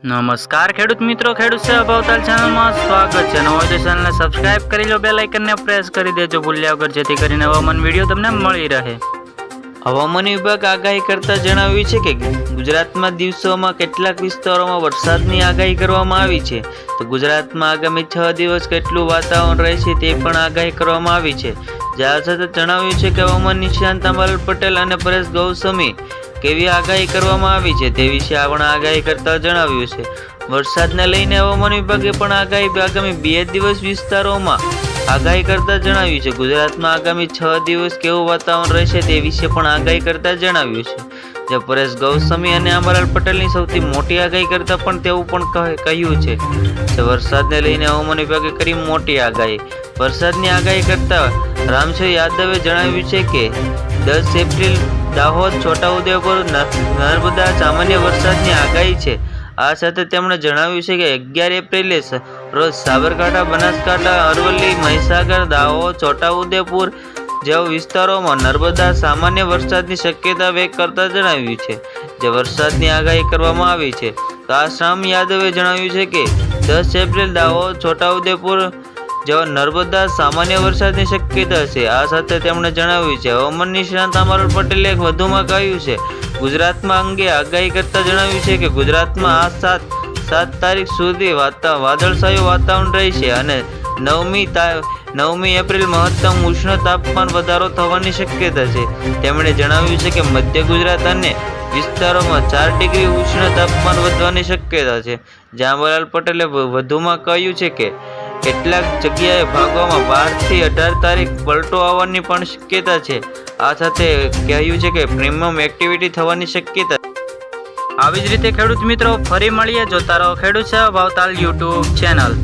નમસ્કાર ખેડૂત મિત્રો, ખેડૂત સેવા ભાવતાલ ચેનલમાં સ્વાગત છે। નવો હોય તો ચેનલને સબસ્ક્રાઇબ કરી લો, બેલ આઇકનને પ્રેસ કરી દેજો ભૂલ્યા વગર, જેથી કરીને હવામાન વિડીયો તમને મળી રહે। હવામાન વિભાગ આગાહી કરતા જણાવ્યું છે કે ગુજરાતમાં દિવસોમાં કેટલાક વિસ્તારોમાં વરસાદની આગાહી કરવામાં આવી છે। તો ગુજરાતમાં આગામી 6 દિવસ કેટલું વાતાવરણ રહેશે તે પણ આગાહી કરવામાં આવી છે। જ્યાં સાથે જણાવ્યું છે કે હવામાન નિષ્ણાત અંબાલાલ પટેલ અને પરેશ ગૌસ્વામી કેવી આગાહી કરવામાં આવી છે તે વિશે આપણે આગાહી કરતા જણાવ્યું છે। વરસાદને લઈને હવામાન વિભાગે પણ આગામી 2 દિવસ વિસ્તારોમાં આગાહી કરતા જણાવ્યું છે। ગુજરાતમાં આગામી 6 દિવસ કેવું વાતાવરણ રહેશે તે વિશે પણ આગાહી કરતા જણાવ્યું છે। જે પરેશ ગૌસ્વામી અને અંબાલાલ પટેલની સૌથી મોટી આગાહી કરતા પણ તેવું પણ કહ્યું છે કે વરસાદને લઈને હવામાન વિભાગે કરી મોટી આગાહી। વરસાદની આગાહી કરતા રામશેર યાદવે જણાવ્યું છે કે 10 એપ્રિલ દાહોદ, છોટાઉદેપુર, નર્મદા સામાન્ય વરસાદની આગાહી છે। આ સાથે તેમણે જણાવ્યું છે કે 11 એપ્રિલે રોજ સાબરકાંઠા, બનાસકાંઠા, અરવલ્લી, મહીસાગર, દાહોદ, છોટાઉદેપુર જેવા વિસ્તારોમાં નર્મદા સામાન્ય વરસાદની શક્યતા વ્યક્ત કરતા જણાવ્યું છે। જે વરસાદની આગાહી કરવામાં આવી છે। તો આ રામ યાદવે જણાવ્યું છે કે 10 એપ્રિલ દાહોદ, છોટાઉદેપુર જેવા નર્મદા સામાન્ય વરસાદની શક્યતા છે। આ સાથે તેમણે જણાવ્યું છે હવામાન નિષ્ણાત અંબાલાલ પટેલે વધુમાં કહ્યું છે ગુજરાતમાં અંગે આગાહી કરતા જણાવ્યું છે કે ગુજરાતમાં આ 7 તારીખ સુધી વાદળછાયું વાતાવરણ રહેશે અને 9મી એપ્રિલ મહત્તમ ઉષ્ણ તાપમાન વધારો થવાની શક્યતા છે। તેમણે જણાવ્યું છે કે મધ્ય ગુજરાત અને વિસ્તારોમાં 4 ડિગ્રી ઉષ્ણ તાપમાન વધવાની શક્યતા છે। જ્યાં અંબાલાલ પટેલે વધુમાં કહ્યું છે કે કેટલાક જગ્યાએ ભાગોમાં 12 થી 18 તારીખ પલટો આવવાની પણ શક્યતા છે। આ સાથે કહ્યું છે કે પ્રીમિયમ એક્ટિવિટી થવાની શક્યતા। આવી જ રીતે ખેડૂત મિત્રો ફરી મળીએ, જોતા રહો ખેડૂત સેવા ભાવતાલ યુટ્યુબ ચેનલ।